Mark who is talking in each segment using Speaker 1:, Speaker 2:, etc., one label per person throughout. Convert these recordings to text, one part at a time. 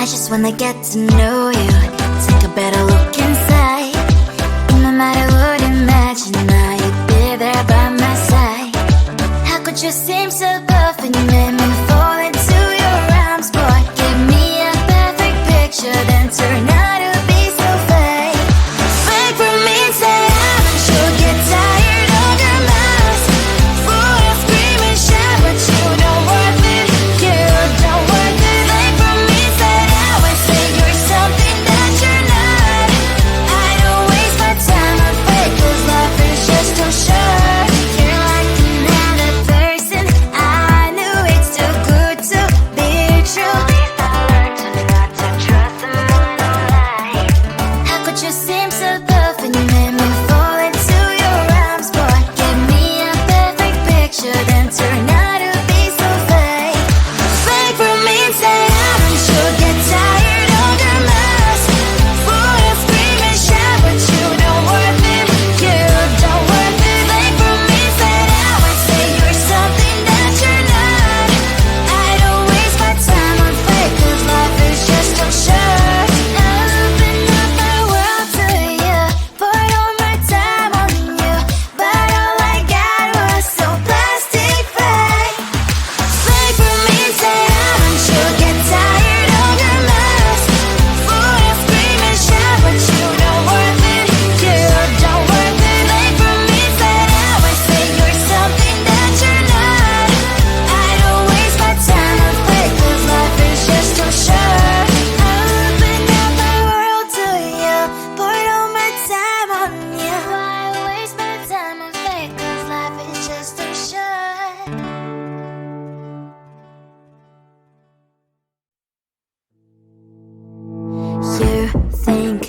Speaker 1: I just wanna get to know you, take a better look inside. No matter what, imagine now you'd be there by my side. How could you seem so perfect? You made me fall into your arms, boy. Give me a perfect picture, then turn out to be so fake. Fake for me, say I'm sure get tired of your mask. Full of scream and shout, but you don't worth it. You don't worth it. Fake for me, say I would say you're something that you're not. I don't waste my time on fake, 'cause life is just too short. You're like another person. I knew it's too good to be true. I learned to not to trust someone online. How could you seem so perfect? You made me fall into your arms, boy. Give me a perfect picture, then turn out to be so fake. Fake for me, say I'm sure get tired of your mask. Full of scream and shout, but you don't worth it. You don't worth it. Fake for me, say I would say you're something that you're not. I don't waste my time on fake, 'cause life is just too short. I open up my world to you, poured all my time on you, but all I got was so plastic fake. Fake for me, say I'm sure get tired of your mask. Full of scream and shout, but you don't worth it. You don't worth it. Fake for me, say I would say you're something that you're not. I don't waste my time on fake, 'cause life is just too short. I opened up my world to you, poured all my time on you. Why waste my time on fake, 'cause life is just too short. You think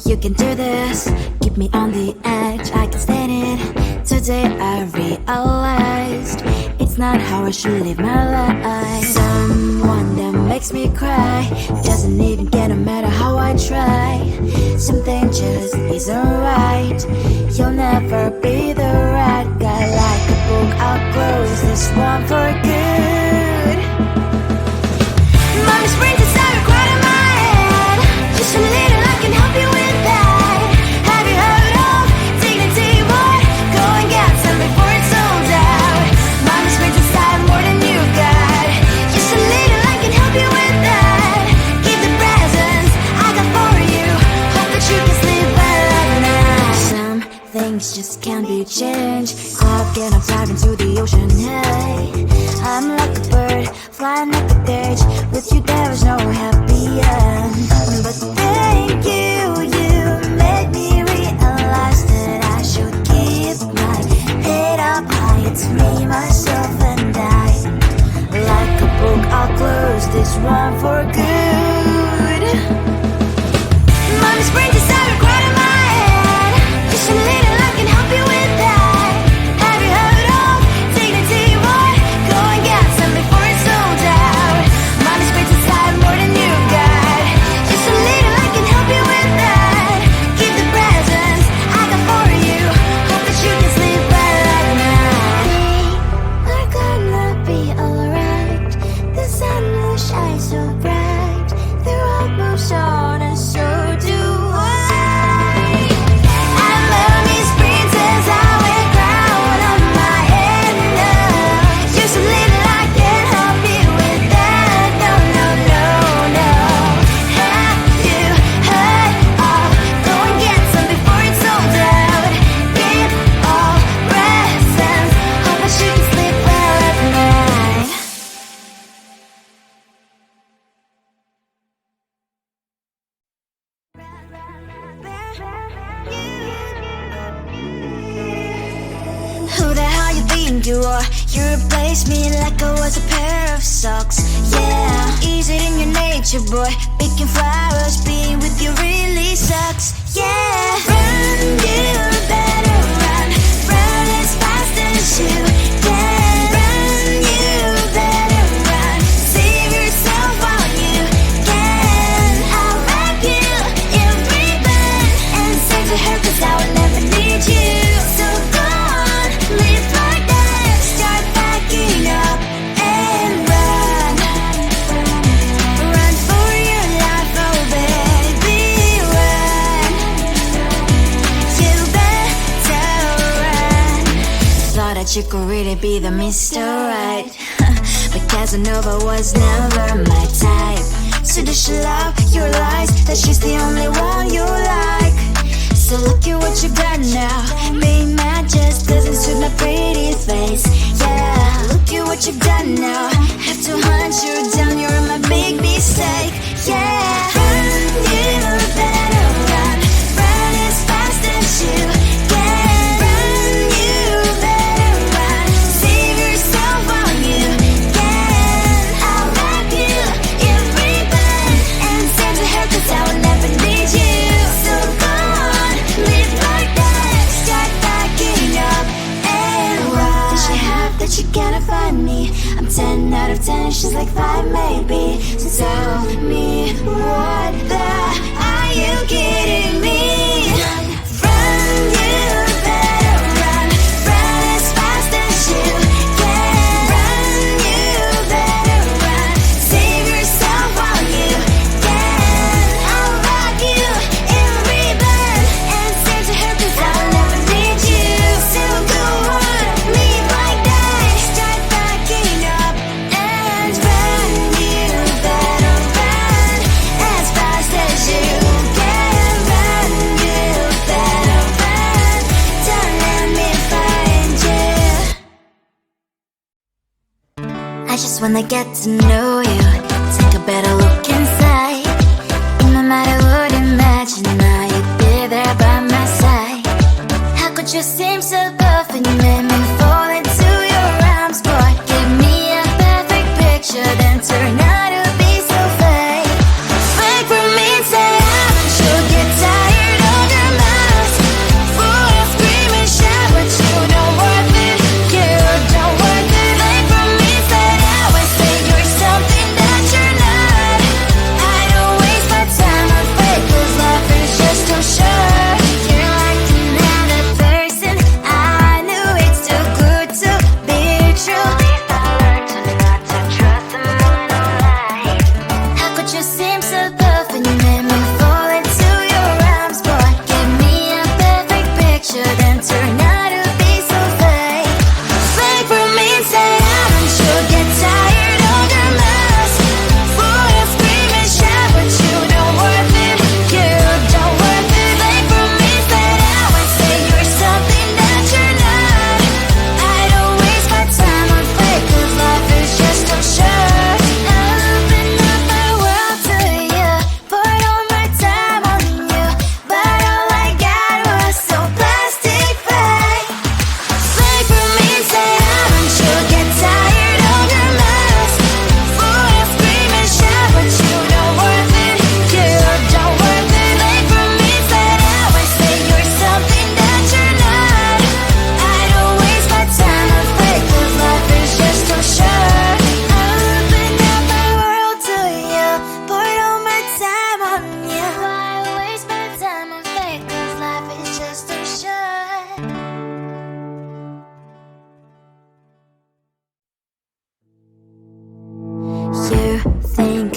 Speaker 1: you can do this, keep me on the edge, I can stand it. Today I realized it's not how I should live my life. Someone that makes me cry doesn't even get, no matter how I try. Something just isn't right. You'll never be the right guy. Like a book, I'll close this one for good. Mommy's brains inside are quite in my head. Just a little, I can help you with that. Have you heard of dignity, boy? Go and get some before it's sold out. Mommy's brains inside more than you got. Just a little, I can help you with that. Keep the presents I got for you. Hope that you can sleep well at night. Some things just can't be changed. I'll get up, dive into the ocean, hey. I'm like a bird, flying like a cage. With you there is no happy end. But thank you, you made me realize that I should keep my head up high. It's me, myself, and I. Like a book, I'll close this one for good. Mommy's brains inside are quite in my head. Just a little, I can help you with that. Have you heard of dignity, boy? Go and get some before it's sold out. Mommy's brains inside more than you got. Just a little, I can help you with that. Keep the presents I got for you. Hope that you can sleep well at night. We're gonna be alright. The sun will shine so bright. The road moves on and so do I. I love Miss Princess, I wear crown on my head now. Just a little, I can help you with that. No, no, no, no. Have you heard of? Go and get some before it's sold out. Give all presents. Hope that you can sleep well at night. Who the hell you think you are? You replaced me like I was a pair of socks. Yeah, is it in your nature, boy? Picking flowers, being with you really sucks. Yeah, run, you better run. Run as fast as you can. Run, you better run. Save yourself while you can. I'll wrap you in ribbon and send to her, 'cause I will never need you. So go on, live like that. Start packing up and run. Run for your thought you could really be the Mr. Right. But Casanova was never my type. So does she love your lies, that she's the only one you like? So look at what you've done now. Being mad just doesn't suit my pretty face. Yeah, look at what you've done now. Have to hunt you down, you're my big mistake. Yeah, run, you better run. Run as fast as you can. Run, you better run. Save yourself while you can. I'll wrap you in ribbon and send to her, 'cause I will never need you. So go on, live like that. Start backing up and run. Does she have that you cannot find me? I'm 10 out of 10, she's like 5 maybe. So tell me, what the, are you kidding me? Run, you better run. Run as fast as you can. Run, you better run. Save yourself while you can. I'll rock you in ribbon and send to her, 'cause I'll never need you. So go on, leave like that. Start backing up and run. You better run as fast as you can. Run, you better run. Don't let me find you. I just wanna get to know you, take a better look inside. No matter what, imagine now you'd be there by my side. How could you seem so perfect? You made me fall into your arms, boy. Give me a perfect picture, then turn out to be so fake. Fake for me, say you'll get tired of your mouth. Full of scream and shout, but you don't worth it. You don't worth it. Fake for me, say I always say you're something that you're not. I don't waste my time on fake, 'cause life is just too short. You're like another person. I knew it's too good to be true. I learned to not to trust someone online. How could you seem so perfect? You made me fall into your arms, boy. Give me a perfect picture, then turn out to be so fake. Fake for me, say I'm sure get tired of your mess. Full of scream and shout, but you don't worth it. You don't worth it. Fake for me, say I always say you're something that you're not. I don't waste my time on fake, 'cause life is just too short. Open up my world to you, put all my time on you, but all I got was so plastic fake. Fake for me, say I'm sure get tired of your mess. Full of scream and shout, but you don't worth it. You don't worth it. Fake for me, say I always say you're something that you're not. I don't waste my time on fake, 'cause life is just too short. Open up my world to you, put all my time on you. Why waste my time on fake, 'cause life is just too short. You think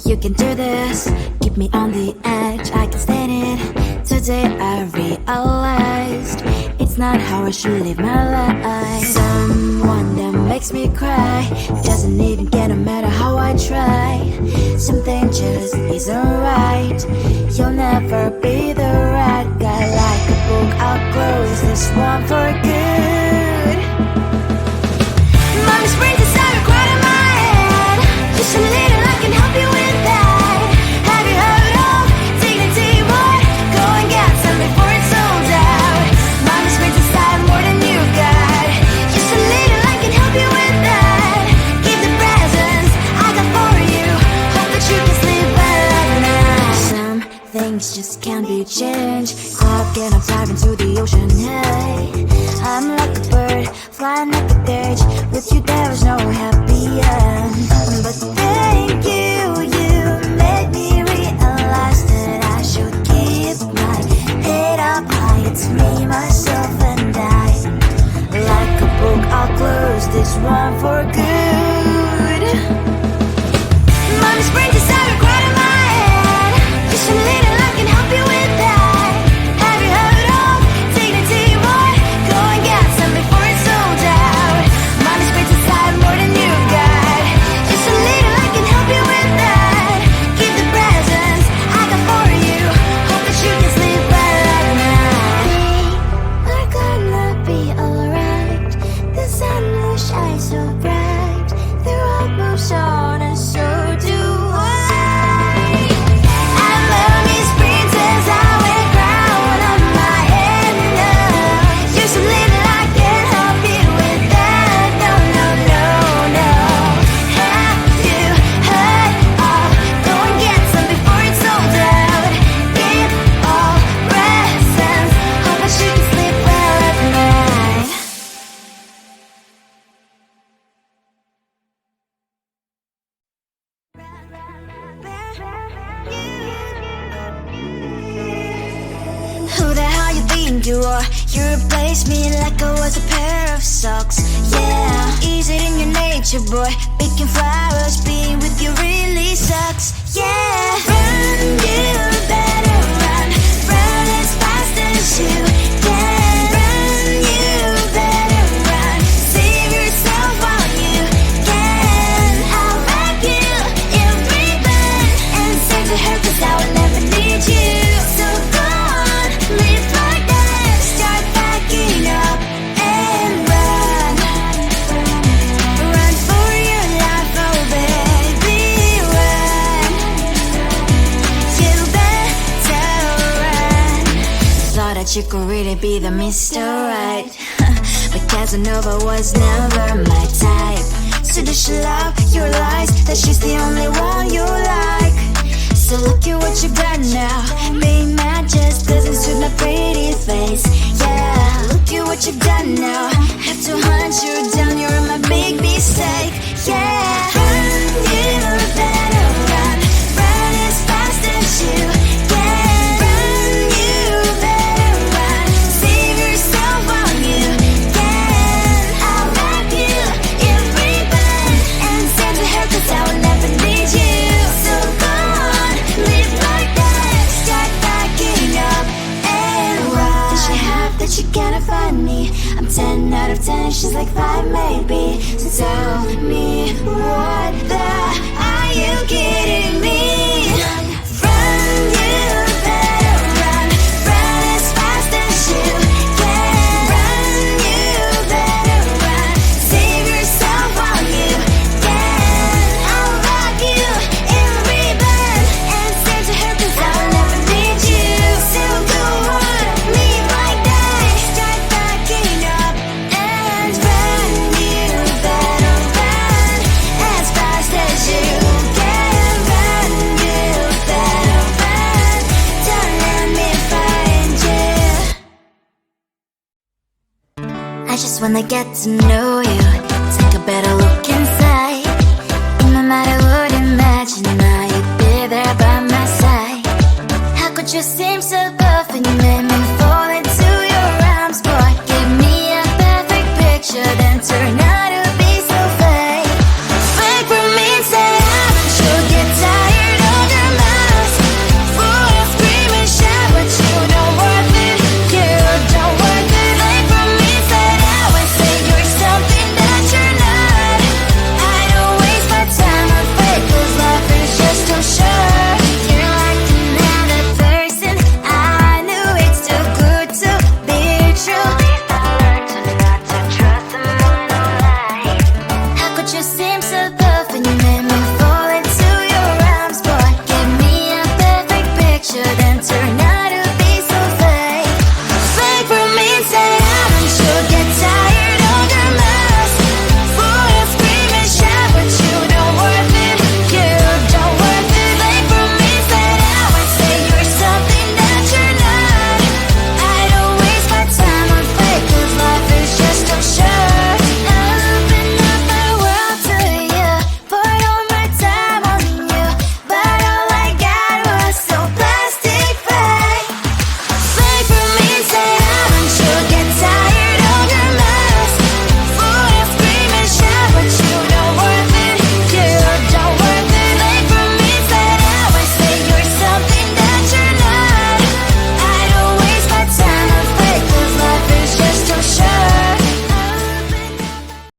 Speaker 1: you can do this, keep me on the edge, I can stand it. Today I realized it's not how I should live my life. Someone that makes me cry doesn't even get, no matter how I try. Something just isn't right. You'll never be the right guy. Like a book, I'll close this one for good. Mommy's brains inside are quite in my head. Just a little, I can help you with that. Have you heard of dignity, boy? Go and get some before it's sold out. Mommy's brains inside more than you got. Just a little, I can help you with that. Give the presents I got for you. Hope that you can sleep well at night. Some things just can't be changed. Clock and I'm diving to the ocean, hey. I'm like a bird, flying like a cage. With you there is no happy end. But thank you, you made me realize that I should keep my head up high. It's me, myself and I. Like a book, I'll close this one for good. Mommy's brains inside are quite in my head. Just a little, I can help you with that. Have you heard of dignity, boy? Go and get some before it's sold out. think you are. You replaced me like I was a pair of socks. Yeah, is it in your nature, boy? Picking flowers, being with you really sucks. Yeah, run, you better run. Run as fast as you can. Run, you better run. Save yourself while you can. I'll wrap you in ribbon and send to her, 'cause I will never need you. So go on, live like that. Start backing up and run. Run for your life, oh baby, run. You better run. Thought that you could really be the Mr. Right, but Casanova was never my type. So does she love your lies, that she's the only one you like? So look at what you've done now. Being mad just doesn't suit my pretty face. Yeah, look at what you've done now. Have to hunt you down, you're my big mistake. Yeah, run, you better run. Run as fast as you can. Run, you better run. Save yourself while you can. I'll wrap you in ribbon and send to her, 'cause I will never need you. So go on, live like that. Start backing up and run. Does she have that she cannot find me? I'm 10 out of 10, she's like 5 maybe. So tell me, what the are you kidding me? Run, you better run. Run as fast as you can. Run, you better run. Save yourself while you can. I'll wrap you in ribbon and send to her, 'cause I will never need you. So go on, live like that. Start backing up and run. You better run as fast as you can. Run, you better run. Don't let me find you. I just wanna get to know you.